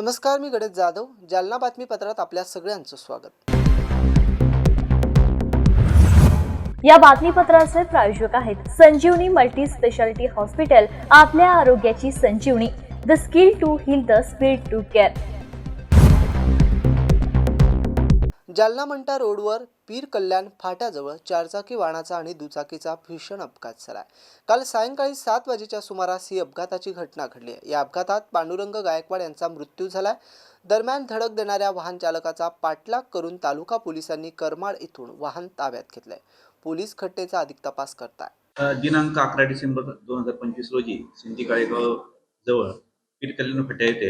नमस्कार, मी गणेश जाधव. जालना बातमीपत्रात आपल्या सगळ्यांचं स्वागत. या बातमीपत्राचे प्रायोजक आहेत संजीवनी मल्टी स्पेशालिटी हॉस्पिटल. आपल्या आरोग्याची संजीवनी. The skill to heal, the speed to care. Jalna Mantha रोडवर पीर कल्याण फाट्याजवळ चारचाकी वाहनाचा आणि दुचाकीचा भीषण अपघात झाला. काल सायंकाळी 7 वाजेच्या सुमारास ही अपघाताची घटना घडली आहे. या अपघातात पांडुरंग गायकवाड यांचा मृत्यू झाला. दरम्यान धडक देणाऱ्या वाहन चालकाचा पाठलाग करून तालुका पोलिसांनी करमाड येथून वाहन ताब्यात घेतलंय. पोलीस घटनेचा अधिक तपास करताय. दिनांक 11 डिसेंबर 2025 रोजी सिंधी काळेगाव जवळ पीर कल्याण फाट्या येथे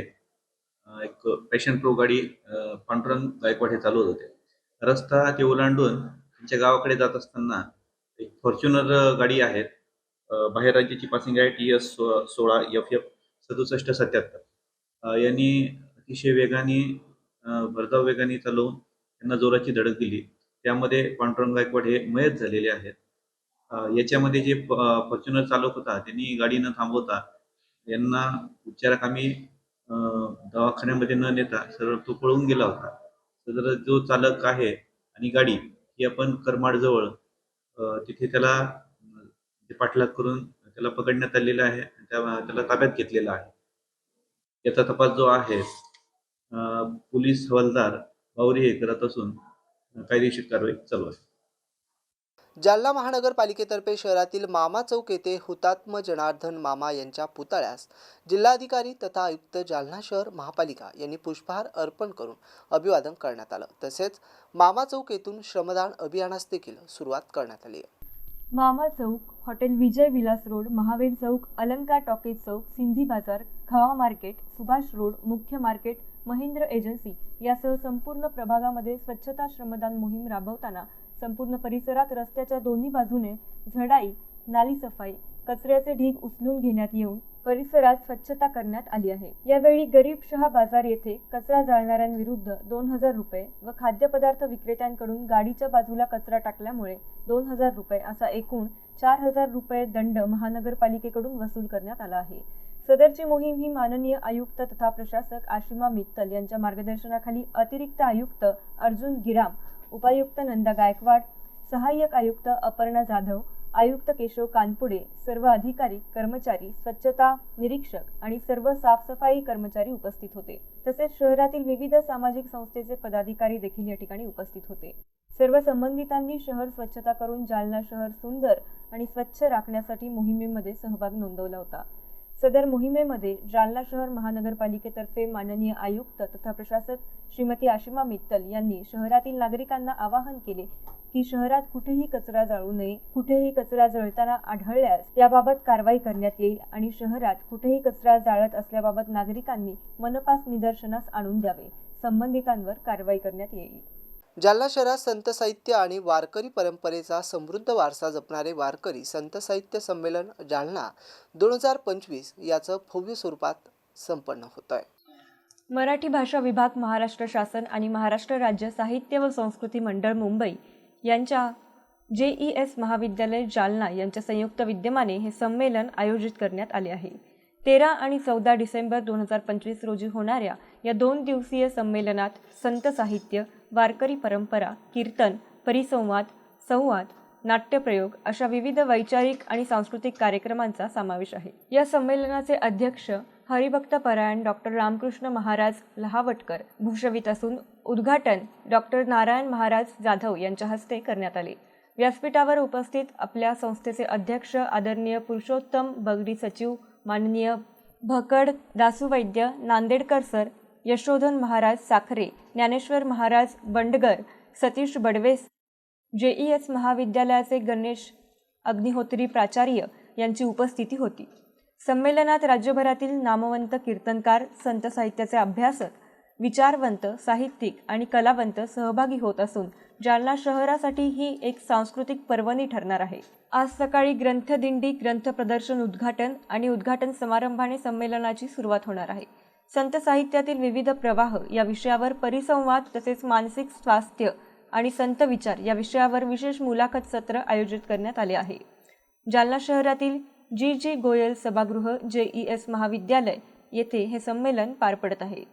एक पॅशन प्रो गाडी पांडुरंग गायकवाड हे चालवत होते. रस्ता ते ओलांडून त्यांच्या गावाकडे जात असताना एक फॉर्च्युनर गाडी आहे, बाहेर राज्याची पासिंग आहे TS 16 FF 6777. यांनी अतिशय वेगाने भरधाव वेगाने चालवून त्यांना जोराची धडक दिली. त्यामध्ये पांडुरंग गायकवाड हे मयत झालेले आहेत. याच्यामध्ये जे फॉर्च्युनर चालक होता त्यांनी गाडी न थांबवता यांना उपचाराकामी दवाखान्यामध्ये न नेता सरळ तो पळून गेला होता. तर जो चालक आहे आणि गाडी ही आपण करमाडजवळ तिथे त्याला पाठलाग करून त्याला पकडण्यात आलेला आहे. त्याला ताब्यात घेतलेला आहे. याचा तपास जो आहे पोलीस हवालदार बावरी हे करत असून कायदेशीर कारवाई चालू आहे. जालना महानगरपालिकेतर्फे शहरातील मामा चौक येथे हुतात्मा जनार्दन मामा यांच्या पुतळ्यास जिल्हाधिकारी तथा आयुक्त जालना शहर महापालिका यांनी पुष्पहार अर्पण करून अभिवादन करण्यात आलं. तसेच मामा चौक येथून श्रमदान अभियानास देखील सुरुवात करण्यात आली आहे. मामा चौक, हॉटेल विजय विलास रोड, महावीर चौक, अलंकार टॉकीज चौक, सिंधी बाजार, खवा मार्केट, सुभाष रोड, मुख्य मार्केट, महेंद्र एजन्सी यासह संपूर्ण प्रभागामध्ये स्वच्छता श्रमदान मोहीम राबवताना संपूर्ण परिसरात रस्त्याच्या दोन्ही बाजूने झाडाई, नाली सफाई, कचऱ्याचे ढीग उचलून घेण्यात येऊन परिसरात स्वच्छता करण्यात आली आहे. यावेळी गरीबशहा बाजार येथे कचरा जाळणाऱ्यांविरुद्ध 2000 रुपये व खाद्यपदार्थ विक्रेत्यांकडून गाडीच्या बाजूला कचरा टाकल्यामुळे 2000 रुपये असा एकूण 4000 रुपये दंड महानगरपालिकेकडून वसूल करण्यात आला आहे. सदरची मोहीम ही माननीय आयुक्त तथा प्रशासक आशिमा मित्तल यांच्या मार्गदर्शनाखाली अतिरिक्त आयुक्त अर्जुन गिराम, उपायुक्त नंदा गायकवाड, सहाय्यक आयुक्त अपर्णा जाधव, आयुक्त केशव कानपुडे, सर्व अधिकारी, कर्मचारी, स्वच्छता निरीक्षक आणि सर्व साफसफाई कर्मचारी उपस्थित होते. तसेच शहरातील विविध सामाजिक संस्थेचे पदाधिकारी देखील या ठिकाणी उपस्थित होते. सर्व संबंधितांनी शहर स्वच्छता करून जालना शहर सुंदर आणि स्वच्छ राखण्यासाठी मोहिमेमध्ये सहभाग नोंदवला होता. सदर मोहिमेमध्ये जालना शहर महानगरपालिकेतर्फे माननीय आयुक्त तथा प्रशासक श्रीमती आशिमा मित्तल यांनी शहरातील नागरिकांना आवाहन केले की शहरात कुठेही कचरा जाळू नये. कुठेही कचरा जळताना आढळल्यास याबाबत कारवाई करण्यात येईल आणि शहरात कुठेही कचरा जाळत असल्याबाबत नागरिकांनी मनपास निदर्शनास आणून द्यावे. संबंधितांवर कारवाई करण्यात येईल. जालना शहरात संत साहित्य आणि वारकरी परंपरेचा समृद्ध वारसा जपणारे वारकरी संत साहित्य संमेलन जालना 2025 याचं भव्य स्वरूपात संपन्न होत आहे. मराठी भाषा विभाग, महाराष्ट्र शासन आणि महाराष्ट्र राज्य साहित्य व संस्कृती मंडळ मुंबई यांच्या JES महाविद्यालय जालना यांच्या संयुक्त विद्यमाने हे संमेलन आयोजित करण्यात आले आहे. 13 आणि 14 डिसेंबर 2025 रोजी होणाऱ्या या 2 दिवसीय संमेलनात संत साहित्य, वारकरी परंपरा, कीर्तन, परिसंवाद, संवाद, नाट्यप्रयोग अशा विविध वैचारिक आणि सांस्कृतिक कार्यक्रमांचा समावेश आहे. या संमेलनाचे अध्यक्ष हरिभक्त परायण डॉक्टर रामकृष्ण महाराज लहावटकर भूषवित असून उद्घाटन डॉक्टर नारायण महाराज जाधव यांच्या हस्ते करण्यात आले. व्यासपीठावर उपस्थित आपल्या संस्थेचे अध्यक्ष आदरणीय पुरुषोत्तम बगडी सचिव माननीय भकड दासू वैद्य नांदेडकर सर, यशोधन महाराज साखरे, ज्ञानेश्वर महाराज बंडगर, सतीश बडवे, JES महाविद्यालयाचे गणेश अग्निहोत्री प्राचार्य यांची उपस्थिती होती. संमेलनात राज्यभरातील नामवंत कीर्तनकार, संत साहित्याचे अभ्यासक, विचारवंत, साहित्यिक आणि कलावंत सहभागी होत असून जालना शहरासाठी ही एक सांस्कृतिक पर्वणी ठरणार आहे. आज सकाळी ग्रंथदिंडी, ग्रंथ प्रदर्शन, उद्घाटन आणि उद्घाटन समारंभाने संमेलनाची सुरुवात होणार आहे. संत साहित्यातील विविध प्रवाह या विषयावर परिसंवाद तसेच मानसिक स्वास्थ्य आणि संत विचार या विषयावर विशेष मुलाखत सत्र आयोजित करण्यात आले आहे. जालना शहरातील GG गोयल सभागृह JES महाविद्यालय येथे हे संमेलन पार पडत आहे.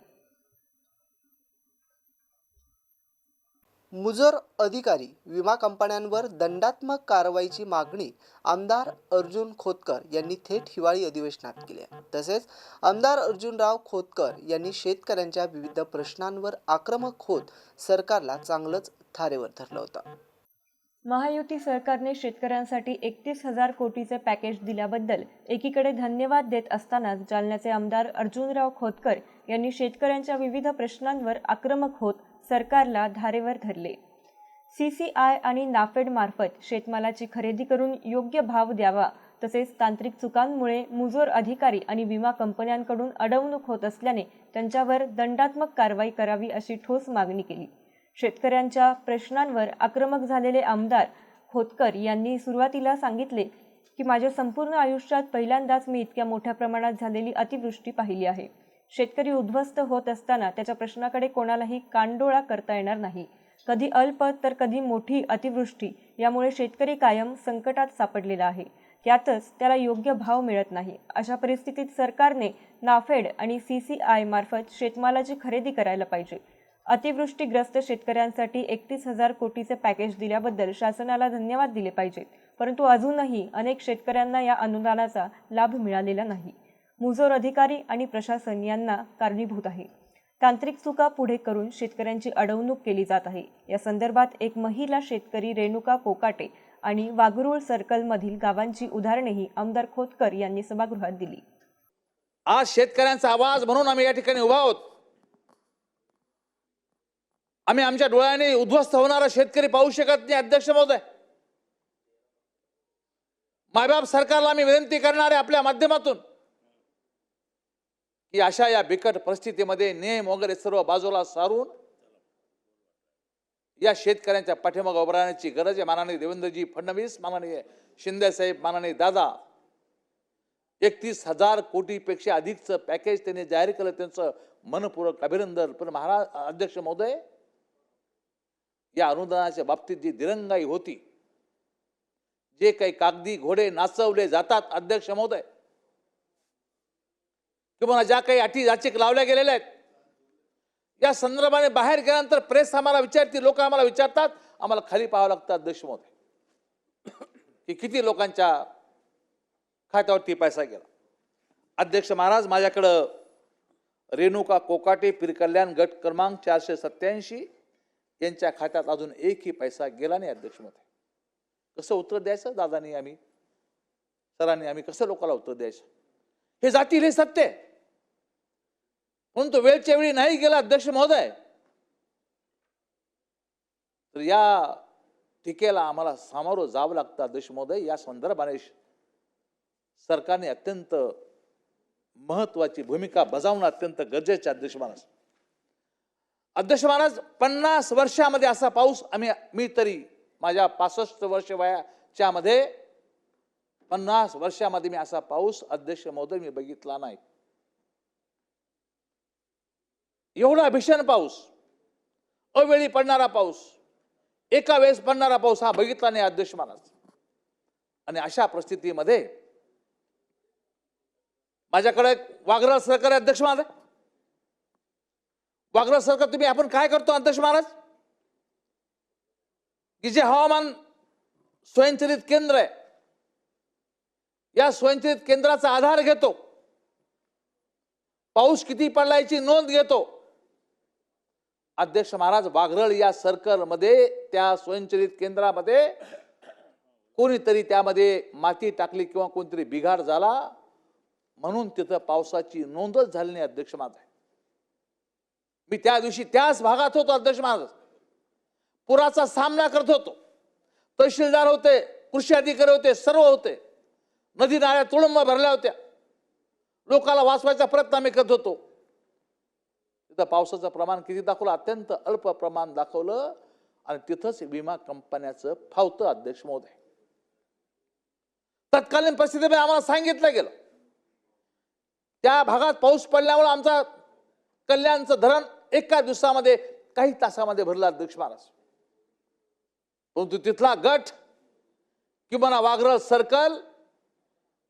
मुजोर अधिकारी विमा कंपन्यांवर दंडात्मक कारवाईची मागणी आमदार अर्जुन खोतकर यांनी थेट हिवाळी अधिवेशनात केली आहे. तसेच आमदार अर्जुनराव खोतकर यांनी शेतकऱ्यांच्या विविध प्रश्नांवर आक्रमक होत सरकारला चांगलंच थारेवर धरलं होतं. महायुती सरकारने शेतकऱ्यांसाठी 31,000 कोटीचे पॅकेज दिल्याबद्दल एकीकडे धन्यवाद देत असतानाच जालन्याचे आमदार अर्जुनराव खोतकर यांनी शेतकऱ्यांच्या विविध प्रश्नांवर आक्रमक होत सरकारला धारेवर धरले. CCI आणि नाफेड मार्फत शेतमालाची खरेदी करून योग्य भाव द्यावा, तसेच तांत्रिक चुकांमुळे मुजोर अधिकारी आणि विमा कंपन्यांकडून अडवणूक होत असल्याने त्यांच्यावर दंडात्मक कारवाई करावी अशी ठोस मागणी केली. शेतकऱ्यांच्या प्रश्नांवर आक्रमक झालेले आमदार खोतकर यांनी सुरुवातीला सांगितले की माझ्या संपूर्ण आयुष्यात पहिल्यांदाच मी इतक्या मोठ्या प्रमाणात झालेली अतिवृष्टी पाहिली आहे. शेतकरी उद्ध्वस्त होत असताना त्याच्या प्रश्नाकडे कोणालाही कानडोळा करता येणार नाही. कधी अल्प तर कधी मोठी अतिवृष्टी यामुळे शेतकरी कायम संकटात सापडलेला आहे. त्यातच त्याला योग्य भाव मिळत नाही. अशा परिस्थितीत सरकारने नाफेड आणि CCI मार्फत शेतमालाची खरेदी करायला पाहिजे. अतिवृष्टीग्रस्त शेतकऱ्यांसाठी 31,000 कोटीचे पॅकेज दिल्याबद्दल शासनाला धन्यवाद दिले पाहिजेत. परंतु अजूनही अनेक शेतकऱ्यांना या अनुदानाचा लाभ मिळालेला नाही. मुजोर अधिकारी आणि प्रशासन यांना कारणीभूत आहे. तांत्रिक चुका पुढे करून शेतकऱ्यांची अडवणूक केली जात आहे. या संदर्भात एक महिला शेतकरी रेणुका कोकाटे आणि वाघरूळ सर्कलमधील गावांची उदाहरणेही आमदार खोतकर यांनी सभागृहात दिली. आज शेतकऱ्यांचा आवाज म्हणून आम्ही या ठिकाणी उभा आहोत. आम्ही आमच्या डोळ्याने उद्ध्वस्त होणारा शेतकरी पाहू शकत नाही. अध्यक्ष महोदय, मायबाप सरकारला आम्ही विनंती करणार आहे आपल्या माध्यमातून की अशा या बिकट परिस्थितीमध्ये नियम वगैरे सर्व बाजूला सारून या शेतकऱ्यांच्या पाठीमागे उभं राहण्याची गरज आहे. माननीय देवेंद्रजी फडणवीस, माननीय शिंदे साहेब, माननीय दादा 31,000 कोटीपेक्षा अधिकचं पॅकेज त्यांनी जाहीर केलं. त्यांचं मनपूर्वक अभिनंदन. पण महाराज अध्यक्ष महोदय, या अनुदानाच्या बाबतीत जी दिरंगाई होती, जे काही कागदी घोडे नाचवले जातात अध्यक्ष महोदय, किंवा ज्या काही अटी जाचक लावल्या गेलेल्या आहेत, या संदर्भाने बाहेर गेल्यानंतर प्रेस आम्हाला विचारते, लोक आम्हाला विचारतात, आम्हाला खाली पाहावं लागतं अध्यक्ष महोदय की किती लोकांच्या खात्यावरती पैसा गेला. अध्यक्ष महाराज, माझ्याकडं रेणुका कोकाटे पीरकल्याण गट क्रमांक 487 यांच्या खात्यात अजून एकही पैसा गेला नाही. अध्यक्ष महोदय, कसं उत्तर द्यायचं दादानी, आम्ही सरांनी, आम्ही कसं लोकांना उत्तर द्यायचं? हे जातील, हे सत्य आहे. म्हणून तो वेळच्या वेळी नाही गेला अध्यक्ष महोदय, तर या टीकेला आम्हाला सामोरं जावं लागतं अध्यक्ष महोदय. या संदर्भाने सरकारने अत्यंत महत्वाची भूमिका बजावणं अत्यंत गरजेचं. अध्यक्ष महाराज, अध्यक्ष महाराज, 50 वर्षामध्ये असा पाऊस मी तरी माझ्या 65 वर्ष वयाच्या मध्ये 50 वर्षामध्ये मी असा पाऊस अध्यक्ष महोदय मी बघितला नाही. एवढा भीषण पाऊस, अवेळी पडणारा पाऊस, एका वेळेस पडणारा पाऊस हा बघितला नाही अध्यक्ष महाराज. आणि अशा परिस्थितीमध्ये माझ्याकडे वाघराळ सरकार आहे अध्यक्ष महाराज. वाघराळ सरकार तुम्ही आपण काय करतो अध्यक्ष महाराज, की जे हवामान स्वयंचलित केंद्र आहे, या स्वयंचलित केंद्राचा आधार घेतो, पाऊस किती पडला याची नोंद घेतो. अध्यक्ष महाराज, वाघरळ या सर्कलमध्ये त्या स्वयंचलित केंद्रामध्ये कोणीतरी त्यामध्ये माती टाकली किंवा कोणतरी बिघाड झाला म्हणून तिथं पावसाची नोंदच झाली नाही अध्यक्ष महाराज. मी त्या दिवशी त्याच भागात होतो अध्यक्ष महाराज, पुराचा सामना करत होतो. तहसीलदार होते, कृषी अधिकारी होते, सर्व होते. नदी नाल्या तुडुंब भरल्या होत्या. लोकांना वाचवायचा प्रयत्न आम्ही करत होतो. तिथं पावसाचं प्रमाण किती दाखवलं? अत्यंत अल्प प्रमाण दाखवलं. आणि तिथंच विमा कंपन्याचं फावतं अध्यक्ष महोदय. तत्कालीन परिस्थितीमध्ये आम्हाला सांगितलं गेलं, त्या भागात पाऊस पडल्यामुळे आमचा कल्याणचं धरण एका दिवसामध्ये काही तासामध्ये भरलं अध्यक्ष महाराज. परंतु तिथला गट किंवा वाघरळ सर्कल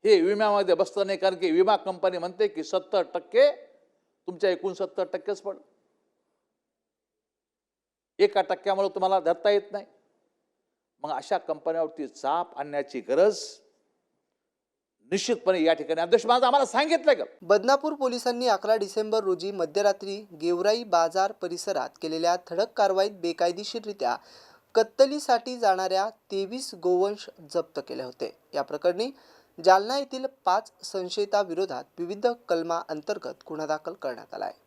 हे विम्यामध्ये बसतं नाही, कारण की विमा कंपनी म्हणते की 70% तुमच्या 69%च पड. 1% तुम्हाला धरता येत नाही. मग अशा कंपन्यांवरती चाप आणण्याची गरज निश्चितपणे या ठिकाणी अध्यक्ष माझं आम्हाला सांगितलं का. बदनापूर पोलिसांनी 11 डिसेंबर रोजी मध्यरात्री गेवराई बाजार परिसरात केलेल्या धडक कारवाईत बेकायदेशीररित्या कत्तलीसाठी जाणाऱ्या 23 गोवंश जप्त केले होते. या प्रकरणी जालना येथील 5 संशयितांविरोधात विविध कलमा अंतर्गत गुन्हा दाखल करण्यात आला आहे.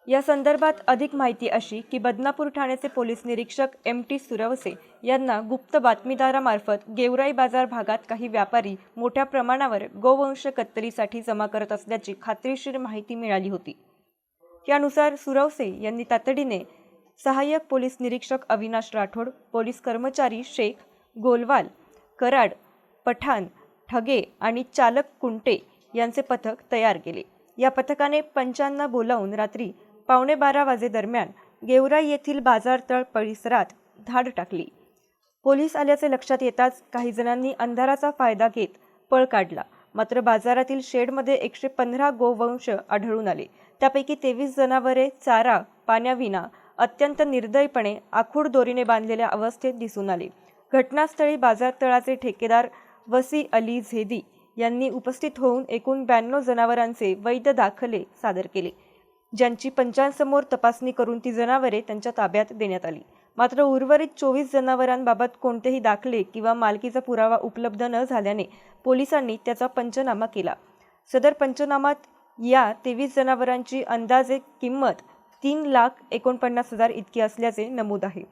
या संदर्भात अधिक माहिती अशी की बदनापूर ठाण्याचे पोलीस निरीक्षक MT सुरवसे यांना गुप्त बातमीदारामार्फत गेवराई बाजार भागात काही व्यापारी मोठ्या प्रमाणावर गोवंश कत्तलीसाठी जमा करत असल्याची खात्रीशीर माहिती मिळाली होती. त्यानुसार सुरवसे यांनी तातडीने सहाय्यक पोलीस निरीक्षक अविनाश राठोड, पोलीस कर्मचारी शेख, गोलवाल, कराड, पठाण, ठगे आणि चालक कुंटे यांचे पथक तयार केले. या पथकाने पंचांना बोलावून रात्री 11:15 वाजेदरम्यान गेवराई येथील बाजारतळ परिसरात धाड टाकली. पोलीस आल्याचे लक्षात येताच काही जणांनी अंधाराचा फायदा घेत पळ काढला. मात्र बाजारातील शेडमध्ये 115 गोवंश आढळून आले. त्यापैकी 23 जनावरे चारा पाण्याविना अत्यंत निर्दयीपणे आखूड दोरीने बांधलेल्या अवस्थेत दिसून आले. घटनास्थळी बाजारतळाचे ठेकेदार वसी अली झेदी यांनी उपस्थित होऊन एकूण 92 जनावरांचे वैध दाखले सादर केले, ज्यांची पंचांसमोर तपासणी करून ती जनावरे त्यांच्या ताब्यात देण्यात आली. मात्र उर्वरित 24 जनावरांबाबत कोणतेही दाखले किंवा मालकीचा पुरावा उपलब्ध न झाल्याने पोलिसांनी त्याचा पंचनामा केला. सदर पंचनामात या 23 जनावरांची अंदाजे किंमत 3,49,000 इतकी असल्याचे नमूद आहे.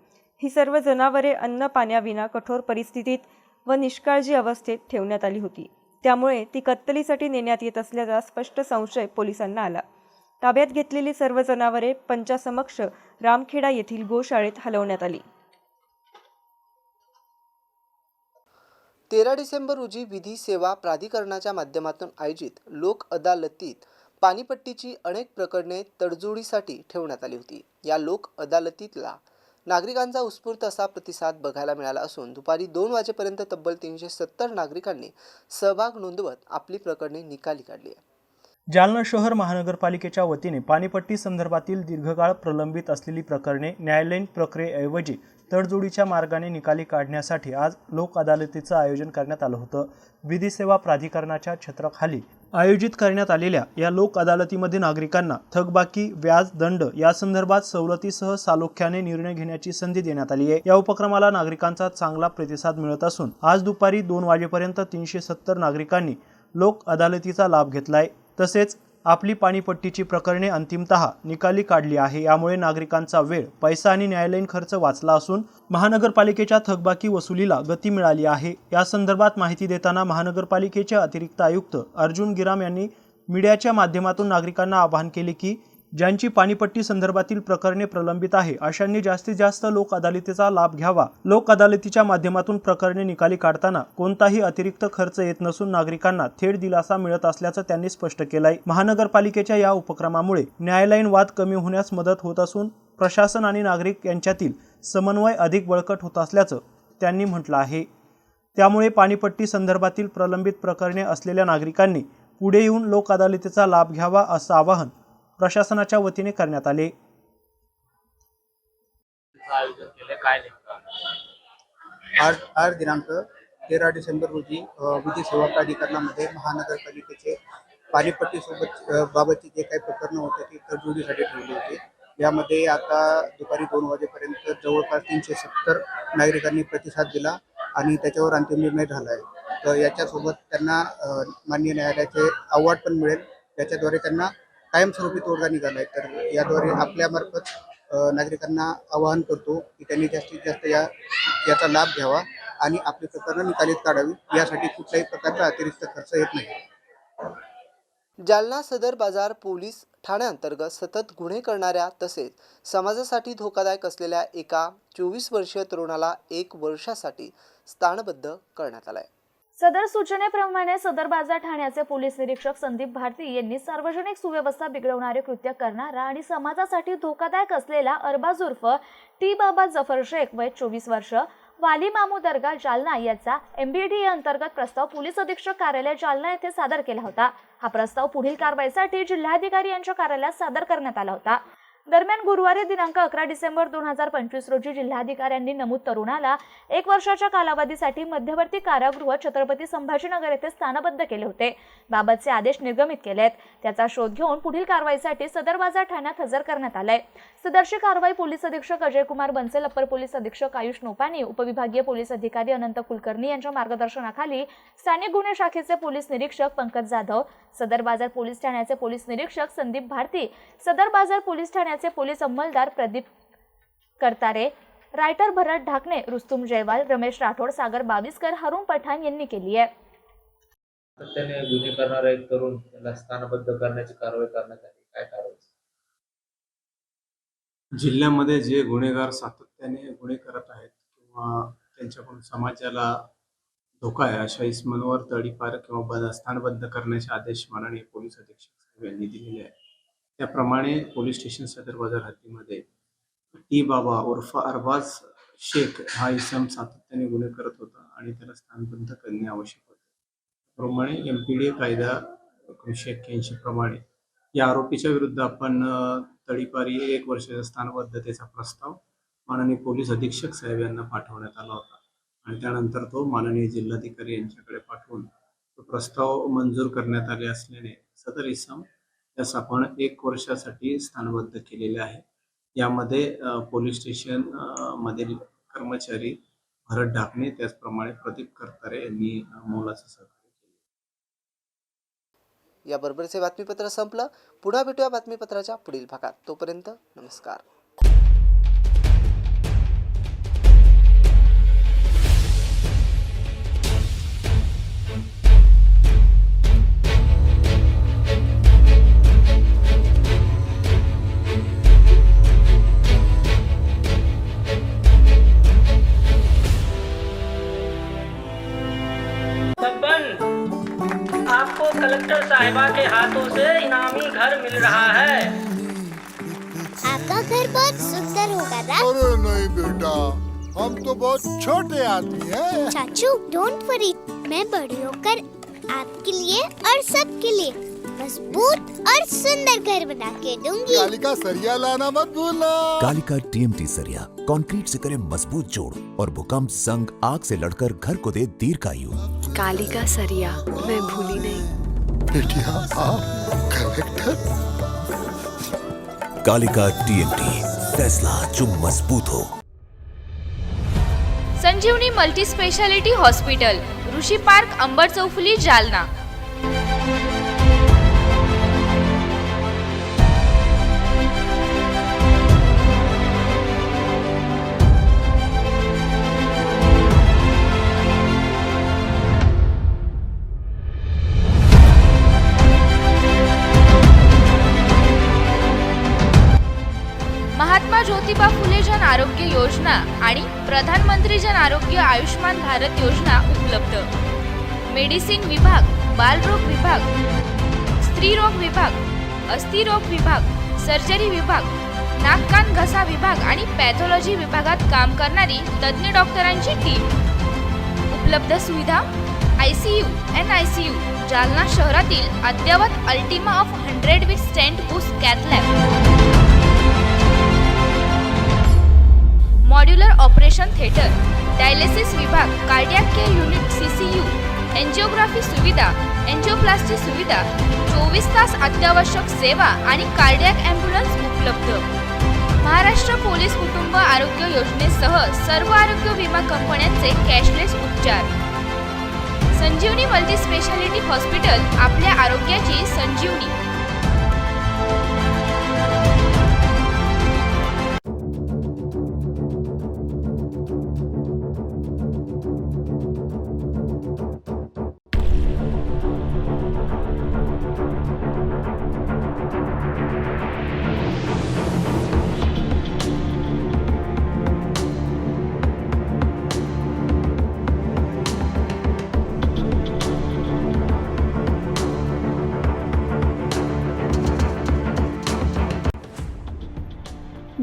ही सर्व जनावरे अन्न पाण्याविना कठोर परिस्थितीत व निष्काळजी अवस्थेत ठेवण्यात आली होती. त्यामुळे ती कत्तलीसाठी नेण्यात येत असल्याचा स्पष्ट संशय पोलिसांना आला. ताब्यात घेतलेली सर्व जनावरे पंचासमक्ष रामखेडा येथील गोशाळेत हलवण्यात आली. 13 डिसेंबर रोजी विधी सेवा प्राधिकरणाच्या माध्यमातून आयोजित लोक अदालतीत पाणीपट्टीची अनेक प्रकरणे तडजोडीसाठी ठेवण्यात आली होती. या लोक अदालतीला नागरिकांचा उत्स्फूर्त असा प्रतिसाद बघायला मिळाला असून दुपारी 2 वाजेपर्यंत तब्बल 370 नागरिकांनी सहभाग नोंदवत आपली प्रकरणे निकाली काढली आहे. जालना शहर महानगरपालिकेच्या वतीने पाणीपट्टी संदर्भातील दीर्घकाळ प्रलंबित असलेली प्रकरणे न्यायालयीन प्रक्रियेऐवजी तडजोडीच्या मार्गाने निकाली काढण्यासाठी आज लोक अदालतीचं आयोजन करण्यात आलं होतं. विधी सेवा प्राधिकरणाच्या छत्राखाली आयोजित करण्यात आलेल्या या लोक अदालतीमध्ये नागरिकांना थकबाकी, व्याज, दंड या संदर्भात सवलतीसह सालोख्याने निर्णय घेण्याची संधी देण्यात आली आहे. या उपक्रमाला नागरिकांचा चांगला प्रतिसाद मिळत असून आज दुपारी 2 वाजेपर्यंत 370 नागरिकांनी लोक अदालतीचा लाभ घेतलाय. तसेच आपली पाणीपट्टीची प्रकरणे अंतिमतः निकाली काढली आहे. यामुळे नागरिकांचा वेळ, पैसा आणि न्यायालयीन खर्च वाचला असून महानगरपालिकेच्या थकबाकी वसुलीला गती मिळाली आहे. या संदर्भात माहिती देताना महानगरपालिकेचे अतिरिक्त आयुक्त अर्जुन गिराम यांनी मीडियाच्या माध्यमातून नागरिकांना आवाहन केले की ज्यांची पाणीपट्टी संदर्भातील प्रकरणे प्रलंबित आहे अशांनी जास्तीत जास्त लोक अदालतीचा लाभ घ्यावा. लोक अदालतीच्या माध्यमातून प्रकरणे निकाली काढताना कोणताही अतिरिक्त खर्च येत नसून नागरिकांना थेट दिलासा मिळत असल्याचं त्यांनी स्पष्ट केलंय. महानगरपालिकेच्या या उपक्रमामुळे न्यायालयीन वाद कमी होण्यास मदत होत असून प्रशासन आणि नागरिक यांच्यातील समन्वय अधिक बळकट होत असल्याचं त्यांनी म्हटलं आहे. त्यामुळे पाणीपट्टी संदर्भातील प्रलंबित प्रकरणे असलेल्या नागरिकांनी पुढे येऊन लोक अदालतीचा लाभ घ्यावा असं आवाहन प्रशासनाच्या वतीने करण्यात आले. आज दिनांक 13 डिसेंबर रोजी विधी सेवा प्राधिकरणामध्ये महानगरपालिकेचे पाणीपट्टी सोबत बाबतची जे काही प्रकरणं होते ती तडजोडीसाठी ठेवली होती. यामध्ये आता दुपारी 2 वाजेपर्यंत जवळपास 370 नागरिकांनी प्रतिसाद दिला आणि त्याच्यावर अंतिम निर्णय झाला आहे. तर याच्यासोबत त्यांना माननीय न्यायालयाचे अवॉर्ड पण मिळेल. त्याच्याद्वारे त्यांना कायमस्वरूपी तोडगा निघाला आहे. तर याद्वारे आपल्यामार्फत नागरिकांना आवाहन करतो की त्यांनी जास्तीत जास्त याचा लाभ घ्यावा आणि आपली प्रकरणं निकालीत काढावी. यासाठी कुठल्याही प्रकारचा अतिरिक्त खर्च येत नाही. जालना सदर बाजार पोलीस ठाण्याअंतर्गत सतत गुन्हे करणाऱ्या तसेच समाजासाठी धोकादायक असलेल्या एका 24 वर्षीय तरुणाला 1 वर्षासाठी स्थानबद्ध करण्यात आलाय. सदर सूचनेप्रमाणे सदर बाजार ठाण्याचे पोलीस निरीक्षक संदीप भारती यांनी सार्वजनिक सुव्यवस्था बिघडवणारे कृत्य करणारा आणि समाजासाठी धोकादायक असलेला अरबाज उर्फ टी बाबा जफर शेख वय 24 वर्ष वाली मामू दर्गा जालना याचा MBDA अंतर्गत प्रस्ताव पोलीस अधीक्षक कार्यालय जालना येथे सादर केला होता. हा प्रस्ताव पुढील कारवाईसाठी जिल्हाधिकारी यांच्या कार्यालयात सादर करण्यात आला होता. दरम्यान गुरुवारी दिनांक 11 डिसेंबर 2025 रोजी जिल्हाधिकाऱ्यांनी नमूद तरुणाला 1 वर्षाच्या कालावधीसाठी मध्यवर्ती कारागृह छत्रपती संभाजीनगर येथे स्थानबद्ध केले होते. बाबतचे आदेश निर्गमित केलेत. त्याचा शोध घेऊन पुढील कारवाईसाठी सदर बाजार ठाण्यात हजर करण्यात आलाय. सदरची कारवाई पोलीस अधीक्षक अजय कुमार बनसेल, अप्पर पोलीस अधीक्षक आयुष नोपानी, उपविभागीय पोलीस अधिकारी अनंत कुलकर्णी यांच्या मार्गदर्शनाखाली स्थानिक गुन्हे शाखेचे पोलीस निरीक्षक पंकज जाधव, सदर बाजार पोलीस ठाण्याचे पोलीस निरीक्षक संदीप भारती, सदर बाजार पोलीस ठाण्याचे पोलीस अंमलदार प्रदीप करतारे, रायटर भरत ढाकणे, रुस्तुम जयवाल, रमेश राठोड, सागर बाविस्कर, हरुण पठाण यांनी केली आहे. त्याने गुन्हे करणारा एक तरुण त्याला स्थानबद्ध करण्याची कारवाई करण्यात आली. काय कारवाई? जिल्ह्यामध्ये जे गुन्हेगार सातत्याने गुन्हे करत आहेत किंवा त्यांच्याकडून समाजाला धोका आहे अशा इस्मांवर तडीपार किंवा स्थानबद्ध करण्याचे आदेश माननीय पोलीस अधीक्षक साहेब यांनी दिलेले आहेत. त्याप्रमाणे पोलीस स्टेशन सदर बाजार हद्दीमध्ये टी बाबा उर्फ अरबाज शेख हा इसम सातत्याने गुन्हे करत होता आणि त्याला स्थानबद्ध करणे आवश्यक होते. त्याप्रमाणे MPDA कायदा 1981 प्रमाणे या आरोपीच्या विरुद्ध आपण तडीपारी 1 वर्षाच्या स्थानबद्धतेचा प्रस्ताव माननीय पोलीस अधीक्षक साहेब यांना पाठवण्यात आला होता आणि त्यानंतर तो माननीय जिल्हाधिकारी यांच्याकडे पाठवून तो प्रस्ताव मंजूर करण्यात आले असल्याने सदर इसम यास आपण 1 वर्षासाठी स्थानबद्ध केलेले आहे. यामध्ये पोलीस स्टेशन मधील कर्मचारी भरत ढाकणे त्याचप्रमाणे प्रदीप करतारे यांनी मोलाचं सहकार्य केले. याबरोबरचे बातमीपत्र संपलं. पुन्हा भेटूया बातमीपत्राच्या पुढील भागात. तोपर्यंत नमस्कार. आपको कलेक्टर साहिबा के हाथों से इनामी घर मिल रहा है. आपका घर बहुत सुंदर होगा ना? अरे नहीं बेटा, हम तो बहुत छोटे आदमी हैं। चाचू डोंट वरी, मैं बड़ी होकर आपके लिए और सबके लिए मजबूत और सुंदर घर बना के दूंगी. कालिका सरिया लाना मत भूलना. कालिका TMT सरिया कंक्रीट से करे मजबूत जोड़ और भूकंप, संग, आग से लड़कर घर को दे दीर्घायु. कालिका सरिया मैं भूली नहीं. बेटिया आप कलेक्टर. कालिका TMT, फैसला जो मजबूत हो. संजीवनी मल्टी स्पेशालिटी हॉस्पिटल, ऋषी पार्क, अंबर चौफुली, जालना. महात्मा ज्योतिबा फुले जन आरोग्य योजना आणि प्रधानमंत्री जन आरोग्य आयुष्मान भारत योजना उपलब्ध. मेडिसिन विभाग, बालरोग विभाग, स्त्रीरोग विभाग, अस्थिरोग विभाग, सर्जरी विभाग, नाक कान घसा विभाग आणि पॅथॉलॉजी विभागात काम करणारी तज्ञ डॉक्टरांची टीम. उपलब्ध सुविधा ICU, NICU. जालना शहरातील अद्ययावत ultima of 100 with stent boost cath lab. Modular operation theatre, dialysis विभाग, cardiac care unit, CCU, angiography सुविधा, एंजिओप्लास्टी सुविधा, 24 तास अत्यावश्यक सेवा आणि कार्डियक ॲम्ब्युलन्स उपलब्ध. महाराष्ट्र पोलीस कुटुंब आरोग्य योजनेसह सर्व आरोग्य विमा कंपन्यांचे कॅशलेस उपचार. संजीवनी मल्टी स्पेशालिटी हॉस्पिटल, आपल्या आरोग्याची संजीवनी.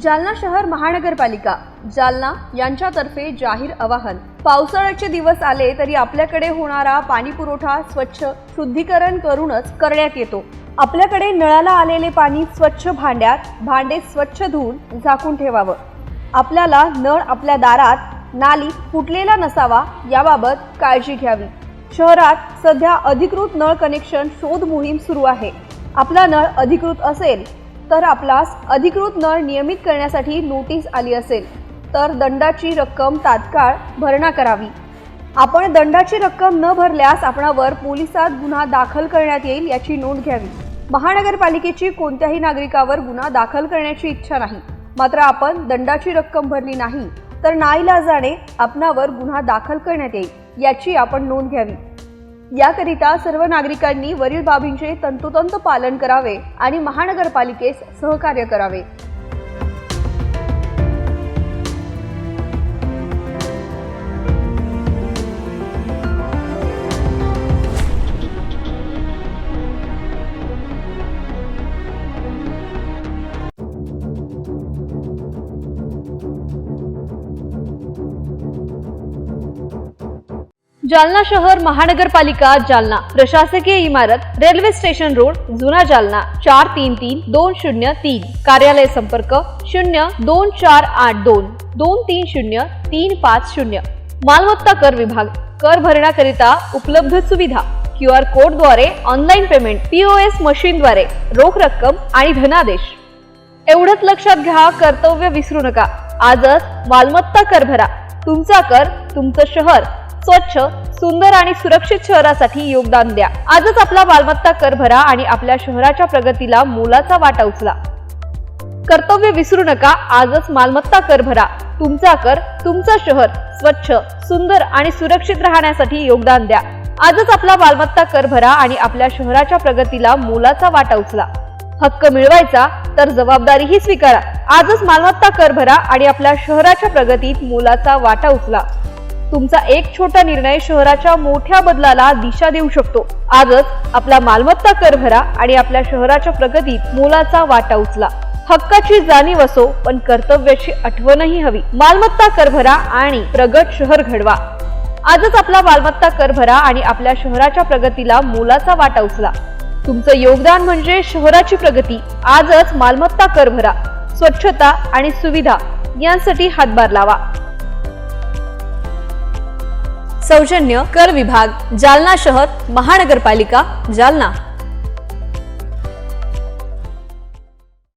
जालना शहर महानगरपालिका जालना यांच्यातर्फे जाहीर आवाहन. पावसाळ्याचे दिवस आले तरी आपल्याकडे होणारा पाणी पुरवठा स्वच्छ शुद्धीकरण करूनच करण्यात येतो. आपल्याकडे नळाला आलेले पाणी स्वच्छ भांड्यात, भांडे स्वच्छ धुवून झाकून ठेवावं. आपल्याला नळ आपल्या दारात, नाली फुटलेला नसावा याबाबत काळजी घ्यावी. शहरात सध्या अधिकृत नळ कनेक्शन शोध मोहीम सुरू आहे. आपला नळ अधिकृत असेल तर आपल्यास अधिकृत नळ नियमित करण्यासाठी नोटीस आली असेल तर दंडाची रक्कम तात्काळ भरणा करावी. आपण दंडाची रक्कम न भरल्यास आपणावर पोलिसात गुन्हा दाखल करण्यात येईल याची नोंद घ्यावी. महानगरपालिकेची कोणत्याही नागरिकावर गुन्हा दाखल करण्याची इच्छा नाही, मात्र आपण दंडाची रक्कम भरली नाही तर नाईलाजाने आपणावर गुन्हा दाखल करण्यात येईल याची आपण नोंद घ्यावी. याकरिता सर्व नागरिकांनी वरील बाबींचे तंतोतंत पालन करावे आणि महानगरपालिकेस सहकार्य करावे. जालना शहर महानगरपालिका जालना प्रशासकीय इमारत रेल्वे स्टेशन रोड जुना जालना 433203 कार्यालय संपर्क 02482 230 मालमत्ता कर विभाग कर भरण्याकरिता उपलब्ध सुविधा QR कोडद्वारे ऑनलाईन पेमेंट POS मशीनद्वारे रोख रक्कम आणि धनादेश. एवढंच लक्षात घ्या, कर्तव्य विसरू नका. आजच मालमत्ता कर भरा. तुमचा कर तुमचं शहर स्वच्छ, सुंदर आणि सुरक्षित शहरासाठी योगदान द्या. आजच आपला मालमत्ता कर भरा आणि आपल्या शहराच्या प्रगतीला मोलाचा वाटा उचला. कर्तव्य विसरू नका. आजच मालमत्ता कर भरा. तुमचा कर तुमचं शहर स्वच्छ, सुंदर आणि सुरक्षित राहण्यासाठी योगदान द्या. आजच आपला मालमत्ता कर भरा आणि आपल्या शहराच्या प्रगतीला मोलाचा वाटा उचला. हक्क मिळवायचा तर जबाबदारीही स्वीकारा. आजच मालमत्ता कर भरा आणि आपल्या शहराच्या प्रगतीत मोलाचा वाटा उचला. तुमचा एक छोटा निर्णय शहराच्या मोठ्या बदलाला दिशा देऊ शकतो. आजच आपला मालमत्ता कर भरा आणि आपल्या शहराच्या प्रगतीत मोलाचा वाटा उचला. हक्काची जाणीव असो पण कर्तव्याची आठवणही हवी. मालमत्ता कर भरा आणि प्रगत शहर घडवा. आजच आपला मालमत्ता कर भरा आणि आपल्या शहराच्या प्रगतीला मोलाचा वाटा उचला. तुमचं योगदान म्हणजे शहराची प्रगती. आजच मालमत्ता कर भरा. स्वच्छता आणि सुविधा यांसाठी हातभार लावा. सौजन्य कर विभाग जालना शहर महानगरपालिका जालना.